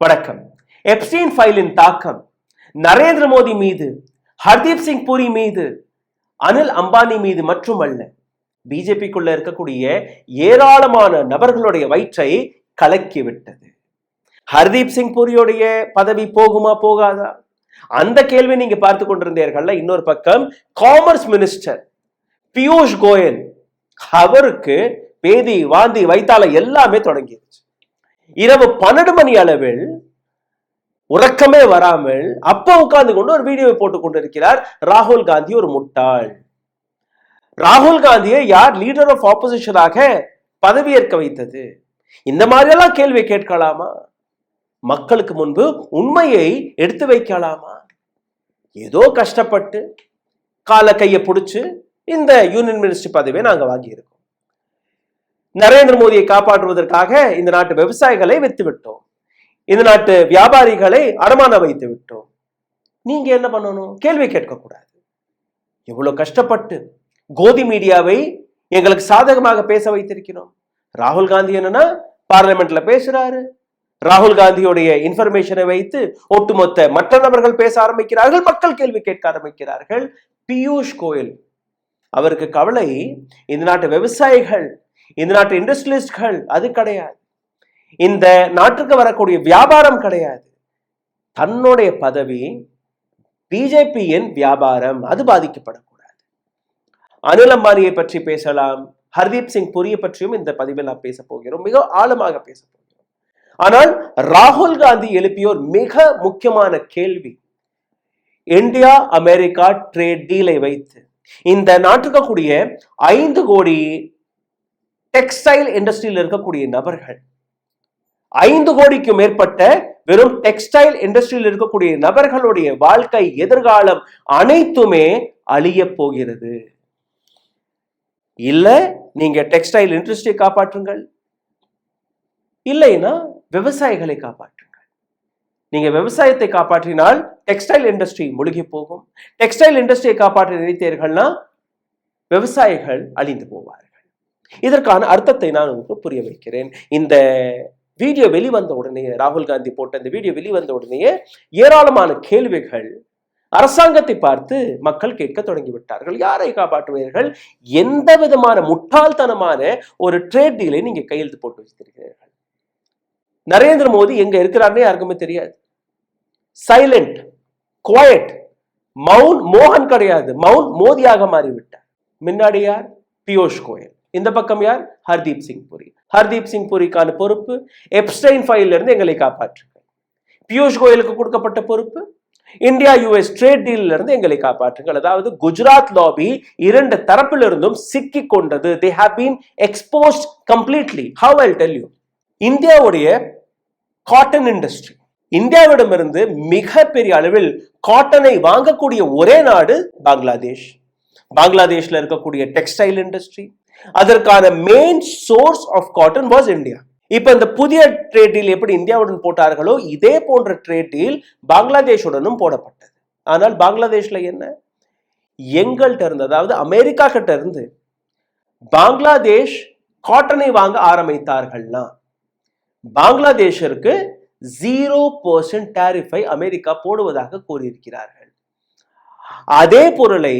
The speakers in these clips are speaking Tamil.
வணக்கம். எப்ஸ்டீன் ஃபைலின் தாக்கம் நரேந்திர மோடி மீது, ஹர்தீப் சிங் பூரி மீது, அனில் அம்பானி மீது மட்டுமல்ல, பிஜேபிக்குள்ள இருக்கக்கூடிய ஏராளமான நபர்களுடைய வயிற்றை கலக்கிவிட்டது. ஹர்தீப் சிங் பூரியுடைய பதவி போகுமா போகாதா? அந்த கேள்வி நீங்க பார்த்து கொண்டிருந்தீர்கள். இன்னொரு பக்கம் காமர்ஸ் மினிஸ்டர் பியூஷ் கோயல், அவருக்கு பேதி வாந்தி வைத்தால எல்லாமே தொடங்கிடுச்சு. இரவு 12 மணி அளவில் உறக்கமே வராமல் அப்ப உட்கார்ந்து கொண்டு ஒரு வீடியோவை போட்டுக் கொண்டிருக்கிறார். ராகுல் காந்தி ஒரு முட்டாள். ராகுல் காந்தியை யார் லீடர் ஆஃப் ஆப்போசிஷனாக பதவியேற்க வைத்தது? இந்த மாதிரியெல்லாம் கேள்வி கேட்கலாமா? மக்களுக்கு முன்பு உண்மையை எடுத்து வைக்கலாமா? ஏதோ கஷ்டப்பட்டு கால கையை பிடிச்சு இந்த யூனியன் மினிஸ்டர் பதவியை நாங்க வாங்கியிருக்கோம். நரேந்திர மோடியை காப்பாற்றுவதற்காக இந்த நாட்டு விவசாயிகளை வித்து விட்டோம். இந்த நாட்டு வியாபாரிகளை அடமான வைத்து விட்டோம். நீங்க என்ன பண்ணணும்? கேள்வி கேட்க கூடாது. எவ்வளவு கஷ்டப்பட்டு கோதி மீடியாவை எங்களுக்கு சாதகமாக பேச வைத்திருக்கிறோம். ராகுல் காந்தி என்னன்னா பார்லிமெண்ட்ல பேசுறாரு. ராகுல் காந்தியுடைய இன்ஃபர்மேஷனை வைத்து ஒட்டுமொத்த மற்ற நபர்கள் பேச ஆரம்பிக்கிறார்கள். மக்கள் கேள்வி கேட்க ஆரம்பிக்கிறார்கள். பியூஷ் கோயல், அவருக்கு கவலை இந்த நாட்டு விவசாயிகள், இந்த நாட்டு இண்டஸ்ட்ரியலிஸ்ட்கள், அது கிடையாது. இந்த நாட்டுக்கு வரக்கூடிய வியாபாரம் கிடையாது. தன்னுடைய பதவி, பிஜேபியின் வியாபாரம், அது பாதிக்கப்படக்கூடாது. அனில் அம்பானியை பற்றி பேசலாம், ஹர்தீப் சிங் பூரியை பற்றியும் இந்த பதிவில் நாம் பேச போகிறோம், மிக ஆழமாக பேச போகிறோம். ஆனால் ராகுல் காந்தி எழுப்பிய ஒரு மிக முக்கியமான கேள்வி, இந்தியா அமெரிக்கா ட்ரேட் டீலை வைத்து இந்த நாட்டுக்கு கூடிய 5 கோடி டெக்ஸ்டைல் இண்டஸ்ட்ரியில் இருக்கக்கூடிய நபர்கள், 5 கோடிக்கும் மேற்பட்ட வெறும் டெக்ஸ்டைல் இண்டஸ்ட்ரியில் இருக்கக்கூடிய நபர்களுடைய வாழ்க்கை, எதிர்காலம் அனைத்துமே அழிய போகிறது. இல்ல நீங்க டெக்ஸ்டைல் இண்டஸ்ட்ரியை காப்பாற்றுங்கள், இல்லைன்னா விவசாயிகளை காப்பாற்றுங்கள். நீங்க விவசாயத்தை காப்பாற்றினால் டெக்ஸ்டைல் இண்டஸ்ட்ரி முழுகி போகும். டெக்ஸ்டைல் இண்டஸ்ட்ரியை காப்பாற்ற நினைத்தீர்கள்னா விவசாயிகள் அழிந்து போவார்கள். இதற்கான அர்த்தத்தை நான் உங்களுக்கு புரிய வைக்கிறேன். இந்த வீடியோ வெளிவந்த உடனே, ராகுல் காந்தி போட்ட இந்த வீடியோ வெளிவந்த உடனேயே ஏராளமான கேள்விகள் அரசாங்கத்தை பார்த்து மக்கள் கேட்க தொடங்கிவிட்டார்கள். யாரை காப்பாற்றுவீர்கள்? எந்த விதமான முட்டாள்தனமான ஒரு ட்ரேட் டீலை நீங்க கையெழுத்து போட்டு வச்சிருக்கிறீர்கள்? நரேந்திர மோடி எங்க இருக்கிறார்னே யாருக்குமே தெரியாது. சைலண்ட், குவாய்ட், மவுன் மோகன் கிடையாது, மவுன் மோதியாக மாறிவிட்டார். முன்னாடி யார்? பியூஷ் கோயல். இந்த பக்கம் யார்? ஹர்தீப் சிங் பூரி. ஹர்தீப் சிங் பூரிக்கான பொறுப்பு எப்ஸ்டைன் ஃபைல்ல இருந்து எங்களை காப்பாற்றுங்கள். பியூஷ் கோயலுக்கு கொடுக்கப்பட்ட பொறுப்பு இந்தியா யுஎஸ் ட்ரேட் டீல்ல இருந்து எங்களை காப்பாற்றுங்கள். அதாவது குஜராத் லாபி 2 தரப்பிலிருந்தும் சிக்கி கொண்டது. they have been exposed completely. how I'll tell you, இந்தியாவுடைய காட்டன் இண்டஸ்ட்ரி, இந்தியாவிடமிருந்து மிகப்பெரிய அளவில் காட்டனை வாங்கக்கூடிய ஒரே நாடு பங்களாதேஷ். பங்களாதேஷ்ல இருக்கக்கூடிய டெக்ஸ்டைல் இண்டஸ்ட்ரி, அதற்கான main source of cotton was India. இப்ப இந்த புதிய ட்ரேட் டீல் எப்படி இந்தியாவுடன் போட்டார்களோ இதே போன்ற ட்ரேட் டீல் பங்களாதேஷுடனும் போடப்பட்டது. ஆனால் பங்களாதேஷ்ல என்ன? எங்கள்கிட்ட இருந்து, அதாவது அமெரிக்கா கிட்ட இருந்து பங்களாதேஷ் காட்டனை வாங்க ஆரம்பித்தார்கள்னா பங்களாதேஷிற்கு 0% டாரிஃபை அமெரிக்கா போடுவதாக கூறியிருக்கிறார்கள். அதே பொருளை,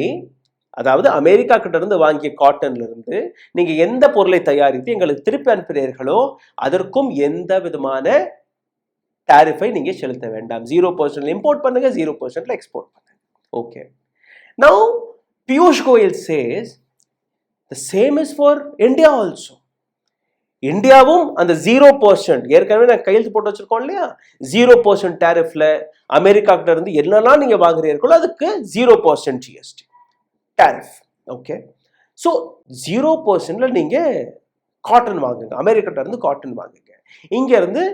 அதாவது அமெரிக்கா கிட்ட இருந்து வாங்கிய காட்டன்ல இருந்து நீங்க எந்த பொருளை தயாரித்து எங்களுக்கு திருப்பி அனுப்புகிறீர்களோ அதற்கும் எந்த விதமான டாரிஃபை நீங்க செலுத்த வேண்டாம். 0% இம்போர்ட் பண்ணுங்க, 0% எக்ஸ்போர்ட் பண்ணுங்க. Okay. Now Piyush Goyal says the same is for India also. இந்தியாவும் அந்த 0%, ஏற்கனவே நான் கையெழுத்து போட்டு வச்சிருக்கோம் இல்லையா, 0% டாரிஃப்ல அமெரிக்கா கிட்ட இருந்து என்னெல்லாம் நீங்க வாங்குறீர்களோ அதுக்கு 0% ஜிஎஸ்டி டாரிஃப். ஓகே. ஸோ 0%ல நீங்க காட்டன் வாங்குங்க, அமெரிக்கிட்ட இருந்து காட்டன் வாங்குங்க, இங்க இருந்து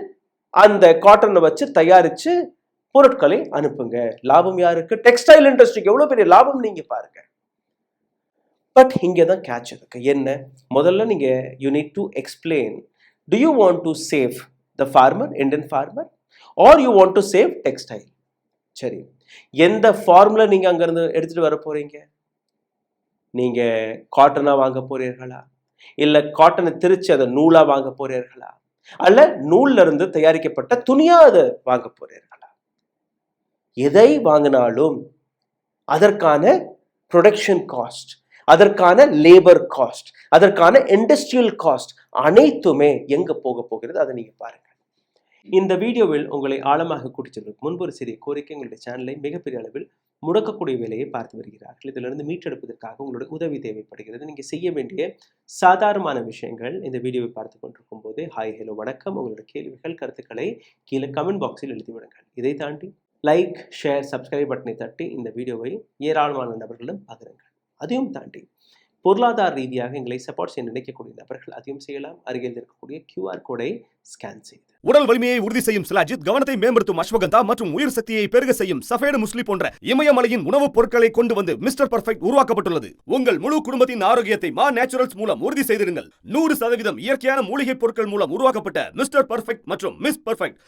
அந்த காட்டனை வச்சு தயாரிச்சு பொருட்களை அனுப்புங்க. லாபம் யாருக்கு? டெக்ஸ்டைல் இண்டஸ்ட்ரிக்கு. எவ்வளவு பெரிய லாபம் நீங்க பாருங்க. பட் இங்கதான் கேட்ச் இருக்கு. என்ன? முதல்ல நீங்க you need to explain, do you want to save the farmer, Indian farmer, or you want to save textile? சரி, எந்த ஃபார்முலா நீங்க அங்க இருந்து எடுத்துட்டு வர போறீங்க? நீங்க காட்டனா வாங்க போறீர்களா, இல்ல காட்டனை திரிச்சு அதை நூலா வாங்க போறீர்களா, அல்ல நூல்ல இருந்து தயாரிக்கப்பட்ட துணியா அதை வாங்க போறீர்களா? எதை வாங்கினாலும் அதற்கான ப்ரொடக்ஷன் காஸ்ட், அதற்கான லேபர் காஸ்ட், அதற்கான இண்டஸ்ட்ரியல் காஸ்ட் அனைத்துமே எங்க போக போகிறது அதை நீங்க பாருங்க. இந்த வீடியோவில் உங்களை ஆழமாக கூட்டிச்செல்வதற்கு முன்பு ஒரு சிறிய கோரிக்கை. உங்களுடைய சேனலை மிகப்பெரிய அளவில் முடக்கக்கூடிய வேலையை பார்த்து வருகிறார்கள். இதிலிருந்து மீட்டெடுப்பதற்காக உங்களுடைய உதவி தேவைப்படுகிறது. நீங்கள் செய்ய வேண்டிய சாதாரணமான விஷயங்கள், இந்த வீடியோவை பார்த்து கொண்டிருக்கும் போது ஹாய் ஹலோ வணக்கம், உங்களுடைய கேள்விகள் கருத்துக்களை கீழே கமெண்ட் பாக்ஸில் எழுதிவிடுங்கள். இதை தாண்டி லைக் ஷேர் சப்ஸ்கிரைப் பட்டனை தட்டி இந்த வீடியோவை ஏராளமான நபர்களிடம் பகிருங்கள். அதையும் தாண்டி பொருளாதார ரீதியாக எங்களை சப்போர்ட் செய்ய நினைக்கக்கூடிய நபர்கள் அதையும் செய்யலாம். அருகில் இருக்கக்கூடிய QR கோடை ஸ்கேன் செய்து உடல் வலிமையை உறுதி செய்யும் சிலாஜித், கவனத்தை மேம்படுத்தும் அஸ்வகந்தா மற்றும் உயிர் சக்தியை பெருக செய்யும் சஃபேடு முஸ்லி போன்ற இமயமலையின் உணவுப் பொருட்களை கொண்டு வந்து மிஸ்டர் பர்ஃபெக்ட் உருவாக்கப்பட்டுள்ளது. உங்கள் முழு குடும்பத்தின் ஆரோக்கியத்தை மா நேச்சுரல்ஸ் மூலம் உறுதி செய்திருங்கள். 100% இயற்கையான மூலிகை பொருட்கள் மூலம் உருவாக்கப்பட்ட மிஸ்டர் பர்ஃபெக்ட் மற்றும் மிஸ் பர்ஃபெக்ட்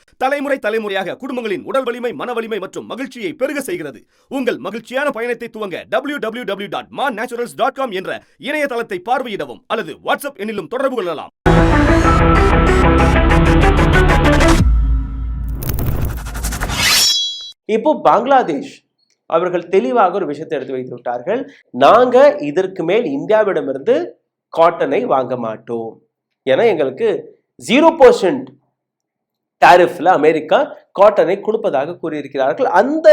தலைமுறையாக குடும்பங்களின் உடல் வலிமை, மன வலிமை மற்றும் மகிழ்ச்சியை பெருக செய்கிறது. உங்கள் மகிழ்ச்சியான பயணத்தை துவங்க www.mannaturals.com என்ற இணையதளத்தை பார்வையிடவும் அல்லது வாட்ஸ்அப் எண்ணிலும் தொடர்பு கொள்ளலாம். இப்போ பங்களாதேஷ் அவர்கள் தெளிவாக ஒரு விஷயத்தை எடுத்து வைத்து விட்டார்கள். நாங்க இதற்கு மேல் இந்தியாவிடமிருந்து காட்டனை வாங்க மாட்டோம். ஏன்னா எங்களுக்கு 0% டாரிஃப்ல அமெரிக்கா காட்டனை கொடுப்பதாக கூறியிருக்கிறார்கள். அந்த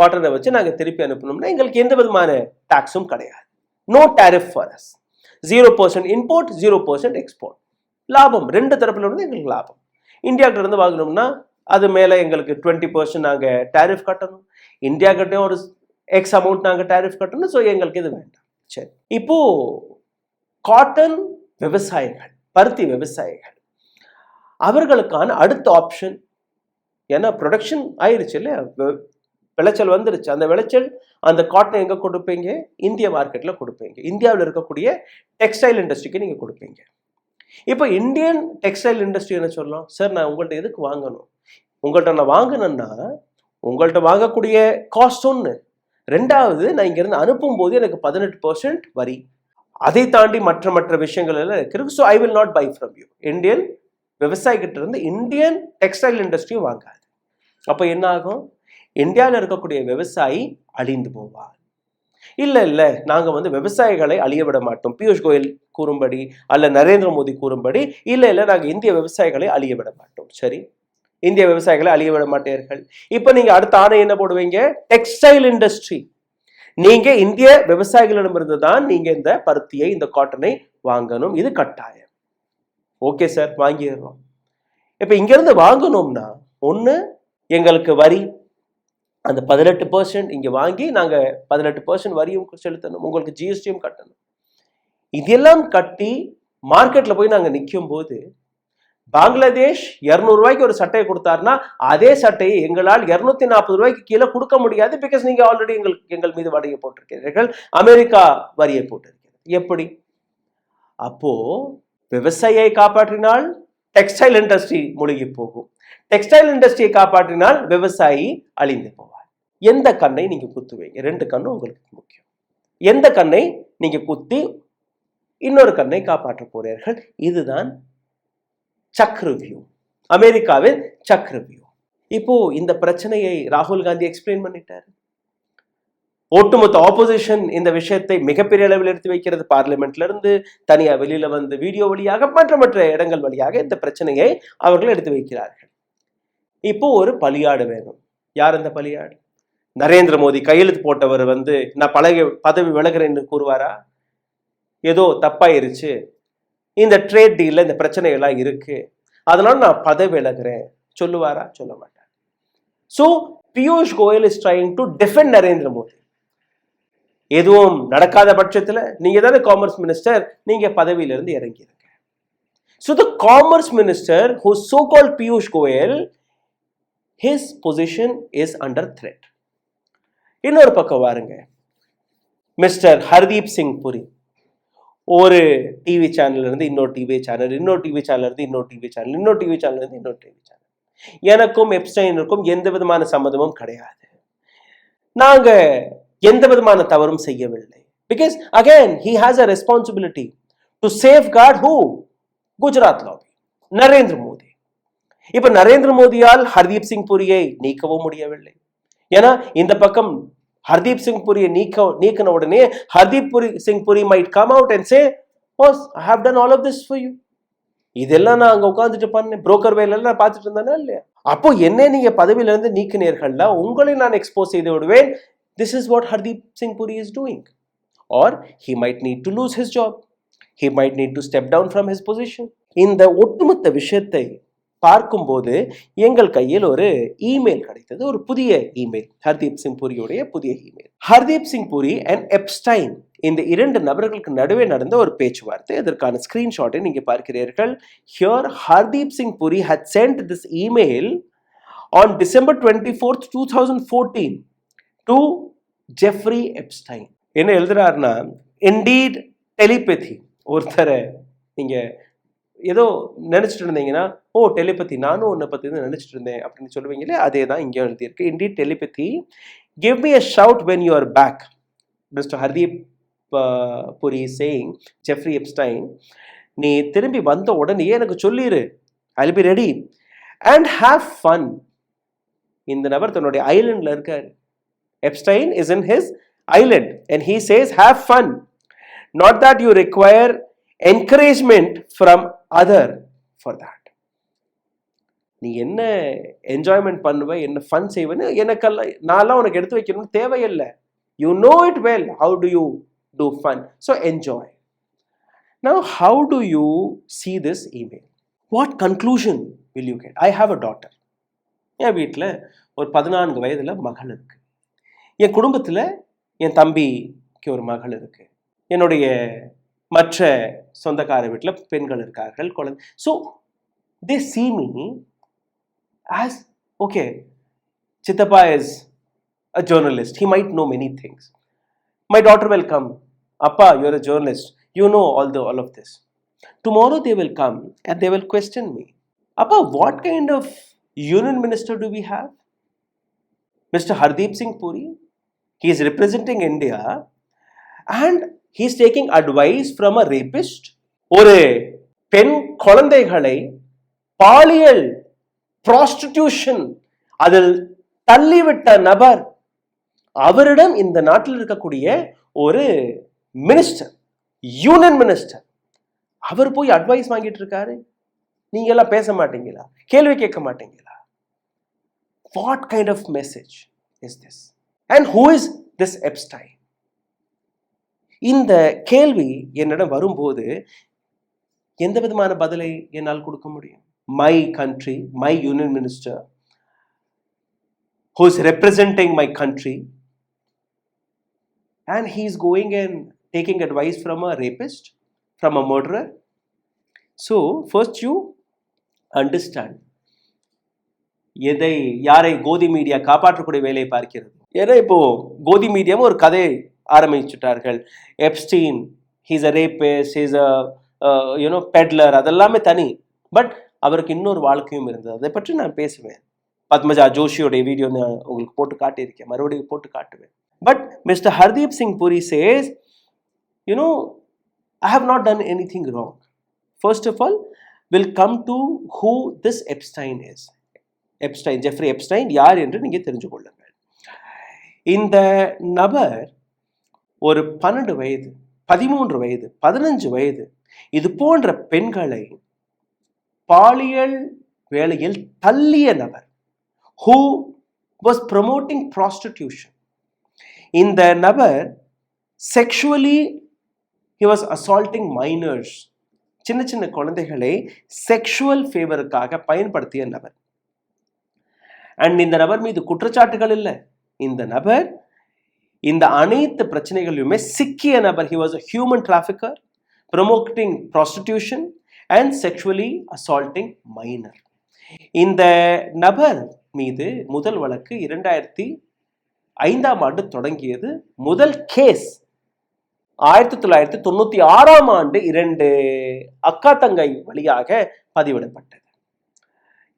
காட்டனை வச்சு நாங்க திருப்பி அனுப்பணும்னா எங்களுக்கு எந்த விதமான டாக்ஸும் கிடையாது. No tariff for us. 0% import, 0% export. லாபம் ரெண்டு தரப்புல இருந்து எங்களுக்கு லாபம். இந்தியாக்கிட்ட இருந்து வாங்கணும்னா அது மேலே எங்களுக்கு 20% நாங்கள் டேரிஃப் கட்டணும். இந்தியா கிட்டே ஒரு எக்ஸ் அமௌண்ட் நாங்கள் டேரிஃப் கட்டணும். ஸோ எங்களுக்கு இது வேண்டாம். சரி, இப்போ காட்டன் விவசாயிகள், பருத்தி விவசாயிகள், அவர்களுக்கான அடுத்த ஆப்ஷன், ஏன்னா ப்ரொடக்ஷன் ஆயிடுச்சு இல்லையா, விளைச்சல் வந்துருச்சு. அந்த விளைச்சல், அந்த காட்டனை எங்கே கொடுப்பீங்க? இந்திய மார்க்கெட்டில் கொடுப்பீங்க. இந்தியாவில் இருக்கக்கூடிய டெக்ஸ்டைல் இண்டஸ்ட்ரிக்கு நீங்கள் கொடுப்பீங்க. இப்போ இந்தியன் டெக்ஸ்டைல் இண்டஸ்ட்ரி என்ன சொல்லலாம், சார் நான் உங்கள்கிட்ட எதுக்கு வாங்கணும்? உங்கள்கிட்ட நான் வாங்கினேன்னா உங்கள்கிட்ட வாங்கக்கூடிய காஸ்ட் ஒன்று, ரெண்டாவது நான் இங்கேருந்து அனுப்பும் போது எனக்கு 18% வரி, அதை தாண்டி மற்ற விஷயங்கள் எல்லாம் இருக்கு. So I will not buy from you. Indian விவசாயிகிட்ட இருந்து இந்தியன் டெக்ஸ்டைல் இண்டஸ்ட்ரியும் வாங்காது. அப்போ என்ன ஆகும்? இந்தியாவில் இருக்கக்கூடிய விவசாயி அழிந்து போவார். இல்லை நாங்கள் விவசாயிகளை அழிய விட மாட்டோம். பியூஷ் கோயல் கூறும்படி அல்ல நரேந்திர மோடி கூறும்படி இல்லை நாங்கள் இந்திய விவசாயிகளை அழிய விட மாட்டோம். சரி, இந்திய விவசாயிகளை அழிய விட மாட்டீர்கள். இப்போ நீங்க அடுத்த ஆணை என்ன போடுவீங்க? Textile industry. நீங்க இந்திய விவசாயிகளிடமிருந்து தான் நீங்க இந்த பருத்தியை, இந்த காட்டனை வாங்கணும். இது கட்டாயம். ஓகே சார், வாங்கிடுறோம். இப்ப இங்க இருந்து வாங்கணும்னா ஒண்ணு எங்களுக்கு வரி, அந்த 18% இங்க வாங்கி நாங்க 18% வரியும் செலுத்தணும். உங்களுக்கு ஜிஎஸ்டியும் கட்டணும். இதெல்லாம் கட்டி மார்க்கெட்ல போய் நாங்க நிற்கும் போது பங்களாதேஷ் 200 ரூபாய்க்கு ஒரு சட்டையை கொடுத்தாருன்னா அதே சட்டையை எங்களால் 240 ரூபாய்க்கு கீழே கொடுக்க முடியாது. பிகாஸ் நீங்க ஆல்ரெடி எங்கள் மீது வரியை போட்டிருக்கிறீர்கள், அமெரிக்கா வரியை போட்டிருக்கிறது. எப்படி? அப்போ விவசாயியை காப்பாற்றினால் டெக்ஸ்டைல் இண்டஸ்ட்ரி மூழ்கி போகும், டெக்ஸ்டைல் இண்டஸ்ட்ரியை காப்பாற்றினால் விவசாயி அழிந்து போவார். எந்த கண்ணை நீங்க குத்துவீங்க? ரெண்டு கண்ணும் உங்களுக்கு முக்கியம். எந்த கண்ணை நீங்க குத்தி இன்னொரு கண்ணை காப்பாற்ற போறீர்கள்? இதுதான் சக்ரவியூ, அமெரிக்காவின் சக்ரவியூ. இப்போ இந்த பிரச்சனையை ராகுல் காந்தி எக்ஸ்பிளைன் பண்ணிட்டாரு. ஒட்டுமொத்த ஆப்போசிஷன் இந்த விஷயத்தை மிகப்பெரிய அளவில் எடுத்து வைக்கிறது. பார்லிமெண்ட்ல இருந்து தனியா வெளியில வந்து வீடியோ வழியாக மற்ற இடங்கள் வழியாக இந்த பிரச்சனையை அவர்கள் எடுத்து வைக்கிறார்கள். இப்போ ஒரு பலியாடு வேணும். யார் அந்த பலியாடு? நரேந்திர மோடி கையெழுத்து போட்டவர் நான் பதவி விலகிறேன்னு கூறுவாரா? ஏதோ தப்பாயிருச்சு, இந்த ட்ரேட் டீல்ல இந்த பிரச்சனைகள்லாம் இருக்கு, அதனால நான் பதவி விலகிறேன் சொல்லுவாரா? சொல்ல மாட்டார். So Piyush Goyal is trying to defend Narendra Modi. எதுவும் நடக்காத பட்சத்தில் நீங்க தானே காமர்ஸ் மினிஸ்டர், நீங்க பதவியிலிருந்து இறங்கிருங்க. So the commerce minister who so called Piyush Goyal, his position is under threat. இன்னொரு பக்கம் வாருங்க, மிஸ்டர் ஹர்தீப் சிங் புரி ஒரு டிவி சேனல்ல இருந்து இன்னொரு டிவி சேனல், இன்னொரு டிவி சேனல்ல இருந்து இன்னொரு டிவி சேனல், இன்னொரு டிவி சேனல்ல இருந்து இன்னொரு டிவி சேனல். எனக்கும் எப்ஸ்டைனுக்கும் எந்த விதமான சம்மதமும் கிடையாது. நாங்க எந்த விதமான தவறும் செய்யவில்லை. Because again he has a responsibility to safeguard who? Gujarat lobby, Narendra Modi. இப்ப நரேந்திர மோடியால் ஹர்தீப் சிங் புரியை நீக்கவும் முடியவில்லை. ஏன்னா இந்த பக்கம் ஹர்தீப் சிங் புரியை நீக்கின உடனே Hardeep Singh Puri might come out and say, "Boss, I have done all of this for you." இதெல்லாம் நான் அங்க உட்கார்ந்துட்டு பண்ணேன், புரோக்கர் வேலையெல்லாம் பார்த்துட்டு இருந்தானே இல்லையா? அப்போ என்ன நீங்க பதவியில இருந்து நீக்கினீர்கள்ல, உங்களை நான் எக்ஸ்போஸ் செய்து விடுவேன். This is what Hardeep Singh Puri is doing. Or he might need to lose his job. He might need to step down from his position. இந்த ஒட்டுமொத்த விஷயத்தை பார்க்கும்போது எங்கள் கையில் ஒரு இமெயில் கிடைத்தது, ஒரு புதிய இமெயில், ஹர்தீப் சிங் புரியுடைய புதிய email. Hardeep Singh Puri and Epstein, இந்த இரண்டு நபர்களுக்கு நடுவே நடந்த ஒரு பேச்சுவார்த்தை. இதற்கான ஸ்கிரீன்ஷாட்டை நீங்க பார்க்கிறீர்கள். Here Hardeep Singh Puri had sent this email on December 24th, 2014 to Jeffrey Epstein. என்ன எழுதுறாருன்னா, indeed telepathy. ஒருத்தரை நீங்க ஏதோ நினைச்சிட்டு இருந்தீங்கன்னா, ஓ டெலிபதி, நானும் உன்னை பத்தி தான் நினைச்சிட்டு இருந்தேன் அப்படின்னு சொல்லுவீங்களே, அதே தான் இங்கே எழுதியிருக்கு. Indeed telepathy, give me a shout when you are back. Mr. Hardeep Puri is saying, Jeffrey Epstein, நீ திரும்பி வந்த உடனே எனக்கு சொல்லிரு, I'll be ready and have fun. இந்த நபர் தன்னுடைய ஐலண்ட்ல இருக்காரு. Epstein is in his island and he says, have fun. Not that you require encouragement from other for that. நீ என்ன என்ஜாய்மெண்ட் பண்ணுவ, என்ன ஃபன் செய்வேன்னு எனக்கெல்லாம், நான்லாம் உனக்கு எடுத்து வைக்கணும்னு தேவையில்லை. You know it well. How do you do fun? So enjoy. Now, how do you see this email? What conclusion will you get? I have a daughter. என் வீட்டில் ஒரு 14 வயதுல மகள் இருக்கு. என் குடும்பத்தில் என் தம்பிக்கு ஒரு மகள் இருக்கு. என்னுடைய மற்ற சொந்தக்கார வீட்டில் பெண்கள் இருக்கார்கள், குழந்தை. So they see me as, okay, Chittappa is a journalist. He might know many things. My daughter will come, Appa, you're a journalist. You know all of this. Tomorrow they will come and they will question me. Appa, what kind of union minister do we have? Mr. Hardeep Singh Puri. He is representing India and he is taking advice from a rapist. ஒரு பெண் குழந்தைகளை பாலியல் ப்ராஸ்டிடியூஷன் அதில் தள்ளிவிட்ட நபர், அவரிடம் இந்த நாட்டில் இருக்கக்கூடிய ஒரு மினிஸ்டர், யூனியன் மினிஸ்டர், அவர் போய் அட்வைஸ் வாங்கிட்டு இருக்காரு. நீங்க எல்லாம் பேச மாட்டீங்களா? கேள்வி கேட்க மாட்டீங்களா? What kind of message is this? And who is this Epstein? இந்த கேள்வி என்னிடம் வரும்போது எந்த விதமான பதிலை என்னால் கொடுக்க முடியும்? My country, my union minister, who is representing my country, and he is going and taking advice from a rapist, from a murderer. So first you understand யாரை கோதி மீடியா காப்பாற்றக்கூடிய வேலையை பார்க்கிறது. ஏன்னா இப்போ கோதி மீடியாவும் ஒரு கதை ஆரம்பிச்சுட்டார்கள். Epstein, he's a rapist, he's a peddler, அதெல்லாமே தனி. பட் அவருக்கு இன்னொரு வாழ்க்கையும் இருந்தது. அதை பற்றி நான் பேசுவேன். பத்மஜா ஜோஷியோடைய வீடியோ நான் உங்களுக்கு போட்டு காட்டியிருக்கேன், மறுபடியும் போட்டு காட்டுவேன். But mister Hardeep Singh Puri says, I have not done anything wrong. First of all, we'll come to who this Epstein is. Epstein, Jeffrey Epstein யார் என்று நீங்க தெரிஞ்சு கொள்ளுங்கள். இந்த நபர் ஒரு 12 வயது, 13 வயது, 15 வயது இது போன்ற பெண்களை பாலியல் வேலையில் தள்ளிய நபர். Who was promoting prostitution. இந்த நபர் sexually he was assaulting minors. சின்ன சின்ன குழந்தைகளை செக்ஷுவல் ஃபேவருக்காக பயன்படுத்திய நபர். அண்ட் இந்த நபர் மீது குற்றச்சாட்டுகள் இல்லை. இந்த நபர் இந்த அனைத்து பிரச்சனைகளையுமே சிக்கிய நபர். He was a human trafficker, promoting prostitution and sexually assaulting minor. இந்த நபர் மீது முதல் வழக்கு 2005ஆம் ஆண்டு தொடங்கியது. முதல் கேஸ் 1996ஆம் ஆண்டு 2 அக்கா தங்கை வழியாக பதிவிடப்பட்டது.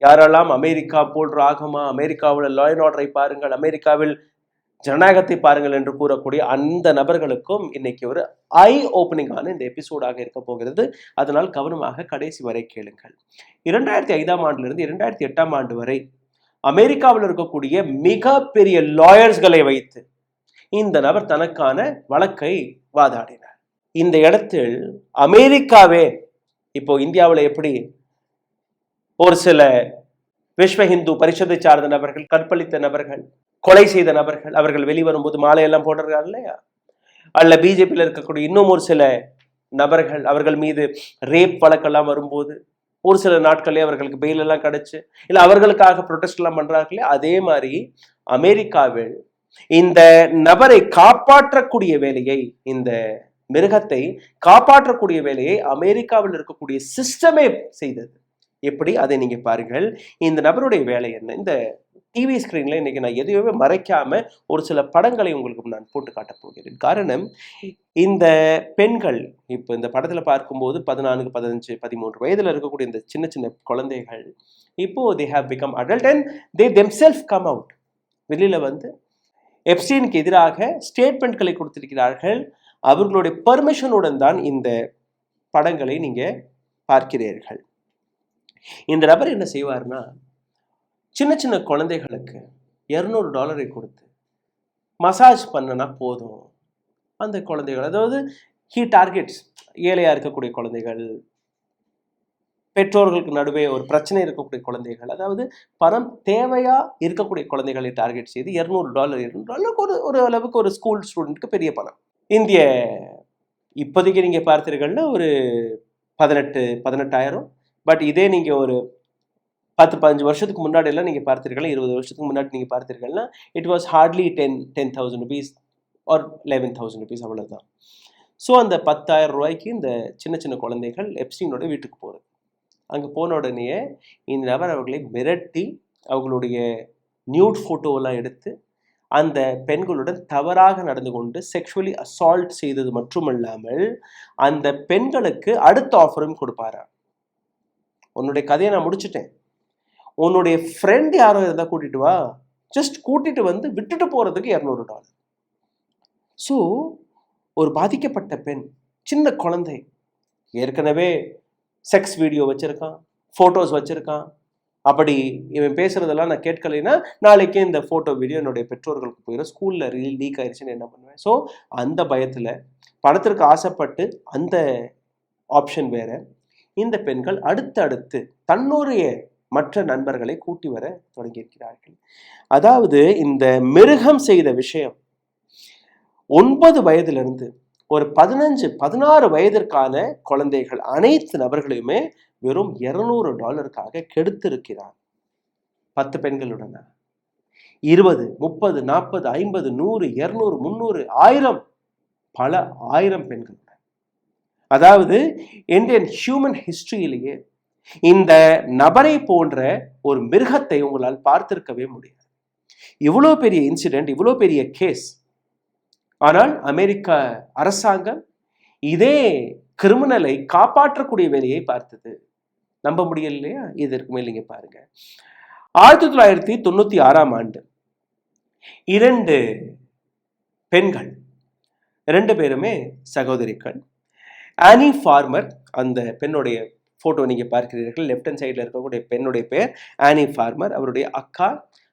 யாரெல்லாம் அமெரிக்கா போன்ற ஆகுமா, அமெரிக்காவில் லா அண்ட் ஆர்டரை பாருங்கள், அமெரிக்காவில் ஜனநாயகத்தை பாருங்கள் என்று கூறக்கூடிய அந்த நபர்களுக்கும் இன்னைக்கு ஒரு ஐ ஓப்பனிங்கான இந்த எபிசோடாக இருக்க போகிறது. அதனால் கவனமாக கடைசி வரை கேளுங்கள். 2005ஆம் ஆண்டிலிருந்து 2008ஆம் ஆண்டு வரை அமெரிக்காவில் இருக்கக்கூடிய மிகப்பெரிய லாயர்ஸ்களை வைத்து இந்த நபர் தனக்கான வழக்கை வாதாடினார். இந்த இடத்தில் அமெரிக்காவே இப்போ இந்தியாவில் எப்படி ஒரு சில விஸ்வ ஹிந்து பரிஷத்தை சார்ந்த நபர்கள், கற்பழித்த நபர்கள், கொலை செய்த நபர்கள், அவர்கள் வெளிவரும்போது மாலையெல்லாம் போடுறாங்க இல்லையா, அல்ல பிஜேபியில் இருக்கக்கூடிய இன்னும் ஒரு சில நபர்கள் அவர்கள் மீது ரேப் வழக்கெல்லாம் வரும்போது ஒரு சில நாட்களே அவர்களுக்கு பெயில் எல்லாம் கிடைச்சு இல்லை அவர்களுக்காக ப்ரொடெஸ்ட் எல்லாம் பண்றாங்களே, அதே மாதிரி அமெரிக்காவில் இந்த நபரை காப்பாற்றக்கூடிய வேலையை, இந்த மிருகத்தை காப்பாற்றக்கூடிய வேலையை அமெரிக்காவில் இருக்கக்கூடிய சிஸ்டமே செய்தது. எப்படி அதை நீங்க பாருங்கள். இந்த நபருடைய வேலை என்ன? இந்த டிவி ஸ்கிரீன்ல இன்னைக்கு நான் எதையுமே மறைக்காம ஒரு சில படங்களை உங்களுக்கு நான் போட்டு காட்டப் போகிறேன். காரணம், இந்த பெண்கள் இப்போ இந்த படத்துல பார்க்கும்போது 14, 15, 13 வயதுல இருக்கக்கூடிய இந்த சின்ன சின்ன குழந்தைகள் இப்போ they have become adult and they themselves come out. வெளியில வந்து எப்ஸ்டீனுக்கு எதிராக ஸ்டேட்மெண்ட்களை கொடுத்திருக்கிறார்கள். அவர்களுடைய பெர்மிஷனுடன் தான் இந்த படங்களை நீங்க பார்க்கிறீர்கள். இந்த நபர் என்ன செய்வார்னா, சின்ன சின்ன குழந்தைகளுக்கு $200 கொடுத்து மசாஜ் பண்ணனா போதும். அந்த குழந்தைகள், அதாவது ஹீ டார்கெட்ஸ் ஏழையா இருக்கக்கூடிய குழந்தைகள், பெற்றோர்களுக்கு நடுவே ஒரு பிரச்சனை இருக்கக்கூடிய குழந்தைகள், அதாவது பணம் தேவையா இருக்கக்கூடிய குழந்தைகளை டார்கெட் செய்து $200 ஒரு அளவுக்கு ஒரு ஸ்கூல் ஸ்டூடெண்ட்க்கு பெரிய பணம். இந்திய இப்போதைக்கு நீங்க பார்த்தீர்கள்னா ஒரு 18,000. பட் இதே நீங்க ஒரு 10-15 வருஷத்துக்கு முன்னாடி எல்லாம் நீங்க பார்த்தீர்கள், 20 வருஷத்துக்கு முன்னாடி நீங்க பார்த்தீர்கள்னா it was hardly 10,000 rupees or 11,000 rupees, அவ்வளவுதான். ஸோ அந்த 10,000 ரூபாய்க்கு இந்த சின்ன சின்ன குழந்தைகள் எப்ஸ்டீனோட வீட்டுக்கு போகிறது. அங்கே போன உடனே இந்த நபர் அவர்களை மிரட்டி அவர்களுடைய நியூட் ஃபோட்டோவெல்லாம் எடுத்து அந்த பெண்களுடன் தவறாக நடந்து கொண்டு செக்ஷுவலி அசால்ட் செய்தது மட்டுமல்லாமல் அந்த பெண்களுக்கு அடுத்த ஆஃபரும் கொடுப்பாரா. உன்னுடைய கதையை நான் முடிச்சுட்டேன், உன்னுடைய ஃப்ரெண்ட் யாரோ இருந்தால் கூட்டிட்டு வா, ஜஸ்ட் கூட்டிட்டு வந்து விட்டுட்டு போறதுக்கு $200. ஸோ ஒரு பாதிக்கப்பட்ட பெண், சின்ன குழந்தை, ஏற்கனவே செக்ஸ் வீடியோ வச்சிருக்கான், ஃபோட்டோஸ் வச்சிருக்கான், அப்படி இவன் பேசுறதெல்லாம் நான் கேட்கலைன்னா நாளைக்கு இந்த ஃபோட்டோ வீடியோ என்னுடைய பெற்றோர்களுக்கு போயிடும், ஸ்கூல்ல லீக் ஆயிடுச்சுன்னு என்ன பண்ணுவேன். ஸோ அந்த பயத்துல பணத்திற்கு ஆசைப்பட்டு அந்த ஆப்ஷன் வேற. இந்த பெண்கள் அடுத்தடுத்து தன்னுடைய மற்ற நண்பர்களை கூட்டி வர தொடங்கியிருக்கிறார்கள். அதாவது இந்த மிருகம் செய்த விஷயம் 9 வயதிலிருந்து ஒரு 15-16 வயதிற்கான குழந்தைகள் அனைத்து நபர்களையுமே வெறும் $200 கெடுத்திருக்கிறார். 10 பெண்களுடன் 20, 30, 40, 50, 100, 200, 300, 1000, பல 1000 பெண்கள். அதாவது இந்தியன் ஹியூமன் ஹிஸ்டரியிலேயே இந்த நபரை போன்ற ஒரு மிருகத்தை உங்களால் பார்த்திருக்கவே முடியாது. இவ்வளோ பெரிய இன்சிடென்ட், இவ்வளோ பெரிய கேஸ். ஆனால் அமெரிக்க அரசாங்கம் இதே கிரிமினலை காப்பாற்றக்கூடிய வேலையை பார்த்தது. நம்ப முடியல இல்லையா? இதற்கு மேல் நீங்க பாருங்க. 1996ஆம் ஆண்டு 2 பெண்கள், 2 பேருமே சகோதரிகள். ஆனி ஃபார்மர், அந்த பெண்ணுடைய போட்டோ நீங்க பார்க்கிறீர்கள், லெஃப்ட் ஹேண்ட் சைட்ல இருக்கக்கூடிய பெண்ணுடைய பேர் ஆனி ஃபார்மர். அவருடைய அக்கா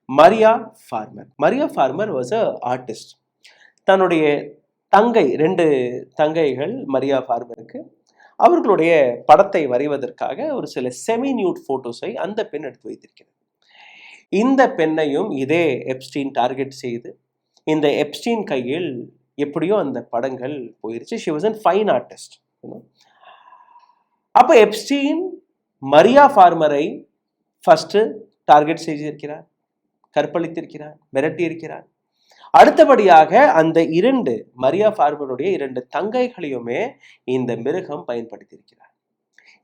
Maria Farmer. Maria Farmer was a artist. தன்னுடைய தங்கை, 2 தங்கைகள் மரியா ஃபார்மருக்கு, அவர்களுடைய படத்தை வரைவதற்காக ஒரு சில செமி நியூட் போட்டோஸை அந்த பெண் எடுத்து வைத்திருக்கிறது. இந்த பெண்ணையும் இதே எப்ஸ்டீன் டார்கெட் செய்து இந்த எப்ஸ்டீன் கையில் எப்படியோ அந்த படங்கள் போயிருச்சு. She was an fine artist. அப்ப எப்ஸ்டீன் மரியா ஃபார்மரை ஃபர்ஸ்ட் டார்கெட் செய்திருக்கிறார், கற்பழித்திருக்கிறார், மிரட்டி இருக்கிறார். அடுத்தபடியாக அந்த 2 மரியா ஃபார்மருடைய 2 தங்கைகளையுமே இந்த மிருகம் பயன்படுத்தியிருக்கிறார்.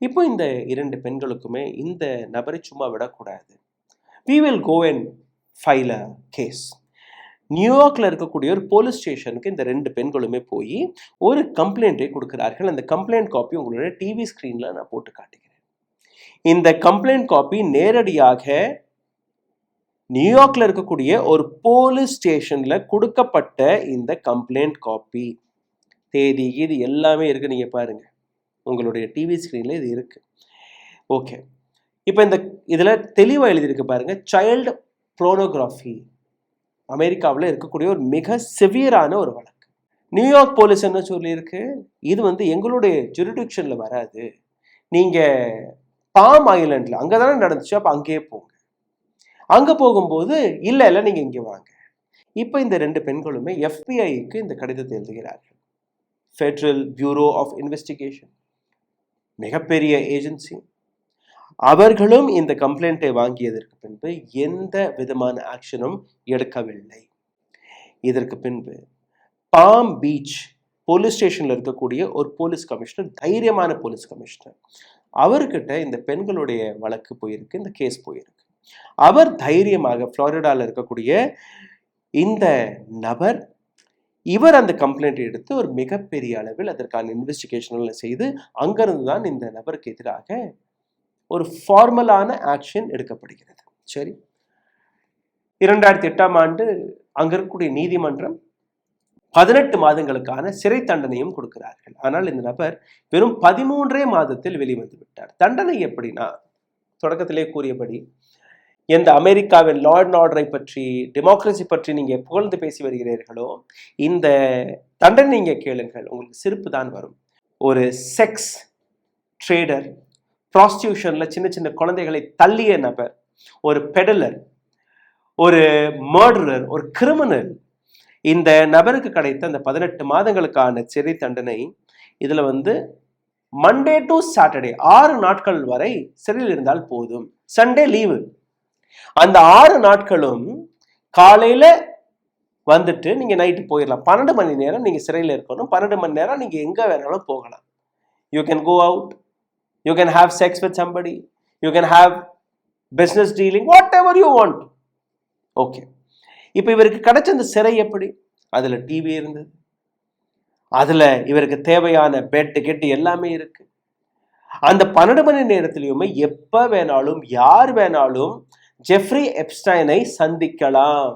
இப்போ இந்த 2 பெண்களுக்குமே இந்த நபரை சும்மா விடக்கூடாது. we will go and file a case. நியூயார்க்ல இருக்கக்கூடிய ஒரு போலீஸ் ஸ்டேஷனுக்கு இந்த 2 பெண்களுமே போய் ஒரு கம்ப்ளைண்ட்டை கொடுக்கிறார்கள். அந்த கம்ப்ளைண்ட் காப்பி உங்களுடைய டிவி ஸ்கிரீன்ல நான் போட்டு காட்டுகிறேன். இந்த கம்ப்ளைண்ட் காப்பி நேரடியாக நியூயார்க்ல இருக்கக்கூடிய ஒரு போலீஸ் ஸ்டேஷன்ல கொடுக்கப்பட்ட இந்த கம்ப்ளைண்ட் காப்பி, தேதி இது எல்லாமே இருக்கு. நீங்க பாருங்க, உங்களுடைய டிவி ஸ்கிரீன்ல இது இருக்கு. ஓகே, இப்போ இந்த இதுல தெளிவா எழுதியிருக்கு பாருங்க, சைல்டு போர்னோகிராஃபி அமெரிக்காவில் இருக்கக்கூடிய ஒரு மிக சிவியரான ஒரு வழக்கு. நியூயார்க் போலீஸ் என்ன சொல்லியிருக்கு, இது எங்களுடைய ஜுரிடிக்ஷன்ல வராது, நீங்க பாம் ஐலண்ட்ல அங்கதானே நடந்துச்சு, அப்ப அங்கேயே போங்க. அங்க போகும்போது இல்ல நீங்க இங்க வாங்க. இப்ப இந்த 2 பெண்களுமே FBI-க்கு இந்த கடிதத்தை எழுதுகிறார்கள். ஃபெடரல் பியூரோ ஆஃப் இன்வெஸ்டிகேஷன், மிகப்பெரிய ஏஜென்சி. அவர்களும் இந்த கம்ப்ளைண்ட்டை வாங்கியதற்கு பின்பு எந்த விதமான ஆக்ஷனும் எடுக்கவில்லை. இதற்கு பின்பு பாம் பீச் போலீஸ் ஸ்டேஷன்ல இருக்கக்கூடிய ஒரு போலீஸ் கமிஷனர், தைரியமான போலீஸ் கமிஷனர், அவர்கிட்ட இந்த பெண்களுடைய வழக்கு போயிருக்கு, இந்த கேஸ் போயிருக்கு. அவர் தைரியமாக புளோரிடால இருக்கக்கூடிய இந்த நபர், இவர் அந்த கம்ப்ளைண்ட் எடுத்து ஒரு மிகப்பெரிய அளவில் அதற்கான இன்வெஸ்டிகேஷன் செய்து அங்கிருந்து தான் இந்த நபருக்கு எதிராக ஒரு ஃபார்மலான ஆக்ஷன் எடுக்கப்படுகிறது. சரி, 2008ஆம் ஆண்டு அங்க இருக்கக்கூடிய நீதிமன்றம் 18 மாதங்களுக்கான சிறை தண்டனையும் கொடுக்கிறார்கள். ஆனால் இந்த நபர் வெறும் 13 மாதத்தில் வெளிவந்து விட்டார். தண்டனை எப்படின்னா, தொடக்கத்திலே கூறியபடி, எந்த அமெரிக்காவின் லா அண்ட் ஆர்டரை பற்றி, டெமோக்ரஸி பற்றி நீங்க புகழ்ந்து பேசி வருகிறீர்களோ, இந்த தண்டனை நீங்க கேளுங்கள், உங்களுக்கு சிரிப்பு தான் வரும். ஒரு செக்ஸ் ட்ரேடர், ப்ராஸ்டியூஷன்ல சின்ன சின்ன குழந்தைகளை தள்ளிய நபர், ஒரு பெடலர், ஒரு மர்டரர், ஒரு கிரிமினல், இந்த நபருக்கு கிடைத்த அந்த 18 மாதங்களுக்கான சிறை தண்டனை, இதுல மண்டே டு சாட்டர்டே 6 நாட்கள் வரை சிறையில் இருந்தால் போதும். Sunday leave. அந்த 6 நாட்களும் காலையில வந்துட்டு நீங்க நைட்டு போயிடலாம். 12 மணி நேரம் நீங்க சிறையில் இருக்கணும். 12 மணி நேரம் நீங்க எங்க வேணாலும் போகலாம். You can go out, you can have sex with somebody, you can have business dealing, whatever you want. Okay, இப்போ இவருக்கு கிடைச்ச அந்த சிறை எப்படி? அதுல டிவி இருந்தது, அதுல இவருக்கு தேவையான பெட் கெட்டு எல்லாமே இருக்கு. அந்த 12 மணி நேரத்திலையுமே எப்ப வேணாலும் யார் வேணாலும் ஜெஃப்ரி எப்ஸ்டைனை சந்திக்கலாம்.